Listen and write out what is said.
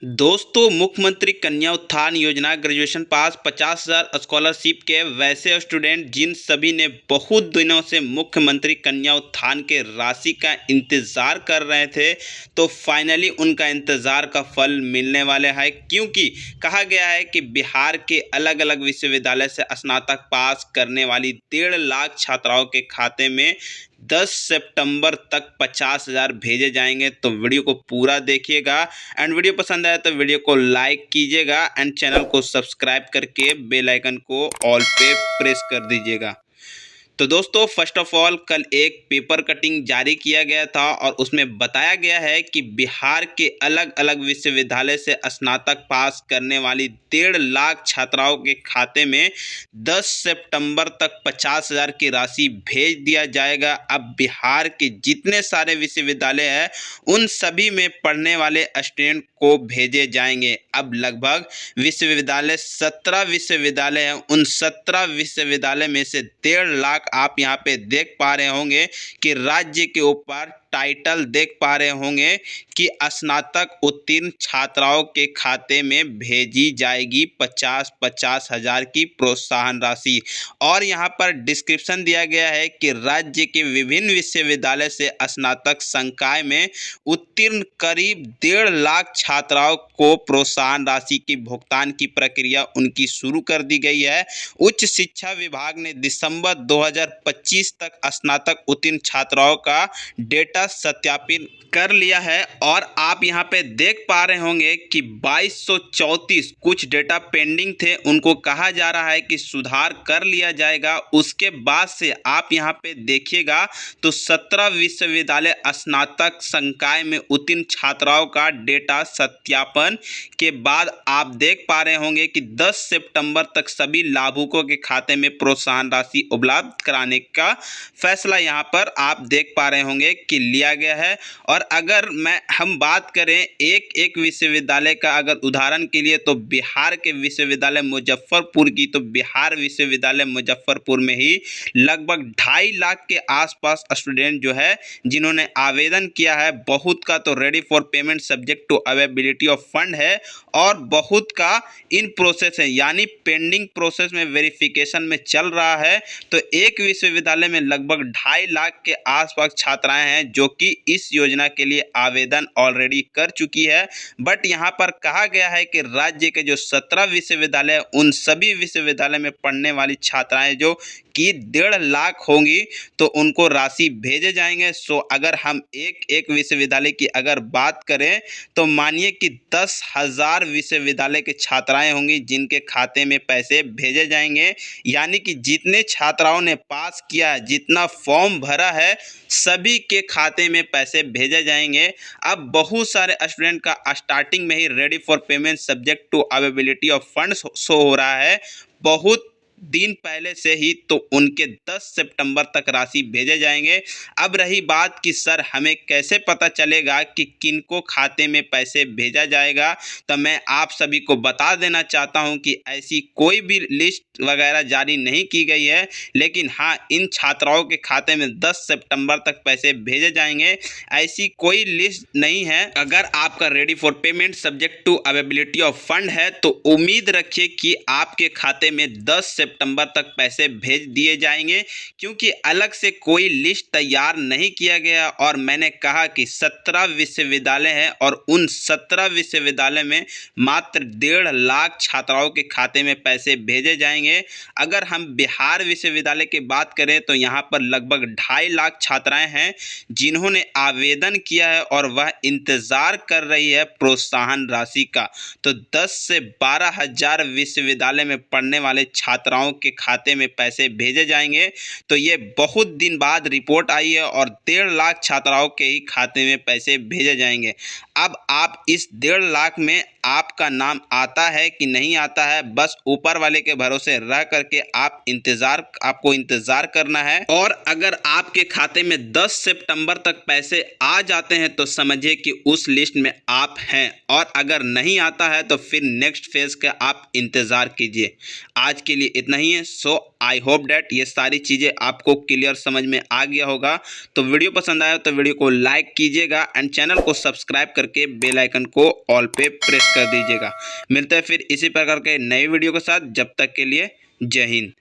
दोस्तों, मुख्यमंत्री Kanya Utthan Yojana graduation pass 50,000 scholarship के वैसे स्टूडेंट जिन सभी ने बहुत दिनों से मुख्यमंत्री कन्या उत्थान के राशि का इंतज़ार कर रहे थे, तो फाइनली उनका इंतज़ार का फल मिलने वाला है। क्योंकि कहा गया है कि बिहार के अलग अलग विश्वविद्यालय से स्नातक पास करने वाली 1.5 लाख छात्राओं के खाते में 10 सितंबर तक 50,000 भेजे जाएंगे। तो वीडियो को पूरा देखिएगा एंड वीडियो पसंद आया तो वीडियो को लाइक कीजिएगा एंड चैनल को सब्सक्राइब करके बेल आइकन को ऑल पे प्रेस कर दीजिएगा। तो दोस्तों, फर्स्ट ऑफ ऑल कल एक पेपर कटिंग जारी किया गया था और उसमें बताया गया है कि बिहार के अलग अलग विश्वविद्यालय से स्नातक पास करने वाली 1.5 लाख छात्राओं के खाते में 10 सितंबर तक 50,000 की राशि भेज दिया जाएगा। अब बिहार के जितने सारे विश्वविद्यालय हैं उन सभी में पढ़ने वाले स्टूडेंट को भेजे जाएंगे। अब लगभग विश्वविद्यालय 17 विश्वविद्यालय हैं, उन 17 विश्वविद्यालय में से 1.5 लाख आप यहाँ पे देख पा रहे होंगे कि राज्य के ऊपर टाइटल देख पा रहे होंगे कि स्नातक उत्तीर्ण छात्राओं के खाते में भेजी जाएगी 50-50 हज़ार की प्रोत्साहन राशि। और यहाँ पर डिस्क्रिप्शन दिया गया है कि राज्य के विभिन्न विश्वविद्यालय से स्नातक संकाय में उत्तीर्ण करीब 1.5 लाख छात्राओं को प्रोत्साहन राशि की भुगतान की प्रक्रिया उनकी शुरू कर दी गई है। उच्च शिक्षा विभाग ने दिसंबर 2025 तक स्नातक उत्तीर्ण छात्राओं का डेटा सत्यापित कर लिया है और आप यहां पे देख पा रहे होंगे कि 2234 कुछ डेटा पेंडिंग थे, उनको कहा जा रहा है कि सुधार कर लिया जाएगा। उसके बाद से आप यहां पे देखिएगा तो 17 विश्वविद्यालय स्नातक संकाय में उत्तीर्ण छात्राओं का डेटा सत्यापन के बाद आप देख पा रहे होंगे कि 10 सितंबर तक सभी लाभुकों के खाते में प्रोत्साहन राशि उपलब्ध कराने का फैसला यहां पर आप देख पा रहे होंगे कि लिया गया है। और अगर हम बात करें एक एक विश्वविद्यालय का, अगर उदाहरण के लिए, तो बिहार के विश्वविद्यालय मुजफ्फरपुर की, तो बिहार विश्वविद्यालय मुजफ्फरपुर में ही लगभग 2.5 लाख के आसपास स्टूडेंट जो है जिन्होंने आवेदन किया है। बहुत का तो ready for payment subject to availability of fund है और बहुत का इन प्रोसेस है, यानी पेंडिंग प्रोसेस में वेरिफिकेशन में चल रहा है। तो एक विश्वविद्यालय में लगभग 2.5 लाख के आसपास छात्राएं हैं जो कि इस योजना के लिए आवेदन ऑलरेडी कर चुकी है। बट यहाँ पर कहा गया है कि राज्य के जो 17 विश्वविद्यालय उन सभी विश्वविद्यालय में पढ़ने वाली छात्राएं जो कि 1.5 लाख होंगी तो उनको राशि भेजे जाएंगे। सो अगर हम एक एक विश्वविद्यालय की अगर बात करें तो मानिए कि 10,000 विश्वविद्यालय के छात्राएं होंगी जिनके खाते में पैसे भेजे जाएंगे, यानी कि जितने छात्राओं ने पास किया है, जितना फॉर्म भरा है, सभी के खाते में पैसे भेजे जाएंगे। अब बहुत सारे स्टूडेंट का स्टार्टिंग में ही ready for payment subject to availability of funds show हो रहा है बहुत दिन पहले से ही, तो उनके 10 सितंबर तक राशि भेजे जाएंगे। अब रही बात कि सर हमें कैसे पता चलेगा कि किनको खाते में पैसे भेजा जाएगा, तो मैं आप सभी को बता देना चाहता हूं कि ऐसी कोई भी लिस्ट वगैरह जारी नहीं की गई है, लेकिन हाँ, इन छात्राओं के खाते में 10 सितंबर तक पैसे भेजे जाएंगे, ऐसी कोई लिस्ट नहीं है। अगर आपका ready for payment subject to availability of fund है तो उम्मीद रखिए कि आपके खाते में 10 सितंबर तक पैसे भेज दिए जाएंगे, क्योंकि अलग से कोई लिस्ट तैयार नहीं किया गया। और मैंने कहा कि 17 विश्वविद्यालय हैं और उन 17 विश्वविद्यालय में मात्र 1.5 लाख छात्राओं के खाते में पैसे भेजे जाएंगे। अगर हम बिहार विश्वविद्यालय की बात करें तो यहाँ पर लगभग 2.5 लाख छात्राएं हैं जिन्होंने आवेदन किया है और वह इंतज़ार कर रही है प्रोत्साहन राशि का। तो 10 से 12 हज़ार विश्वविद्यालय में पढ़ने वाले छात्राओं के खाते में पैसे भेजे जाएंगे। तो ये बहुत दिन बाद रिपोर्ट आई है और 1.5 लाख छात्राओं के ही खाते में पैसे भेजे जाएंगे। अब आप इस 1.5 लाख में आपका नाम आता है कि नहीं आता है, बस ऊपर वाले के भरोसे रह करके आपको इंतज़ार करना है। और अगर आपके खाते में 10 सितंबर तक पैसे आ जाते हैं तो समझिए कि उस लिस्ट में आप हैं, और अगर नहीं आता है तो फिर नेक्स्ट फेज़ का आप इंतज़ार कीजिए। आज के लिए इतना सुरक्षित नहीं है। सो आई होप डैट ये सारी चीज़ें आपको क्लियर समझ में आ गया होगा। तो वीडियो पसंद आया तो वीडियो को लाइक कीजिएगा एंड चैनल को सब्सक्राइब करके बेल आइकन को ऑल पे प्रेस कर दीजिएगा। मिलते हैं फिर इसी प्रकार के नए वीडियो के साथ, जब तक के लिए जय हिंद।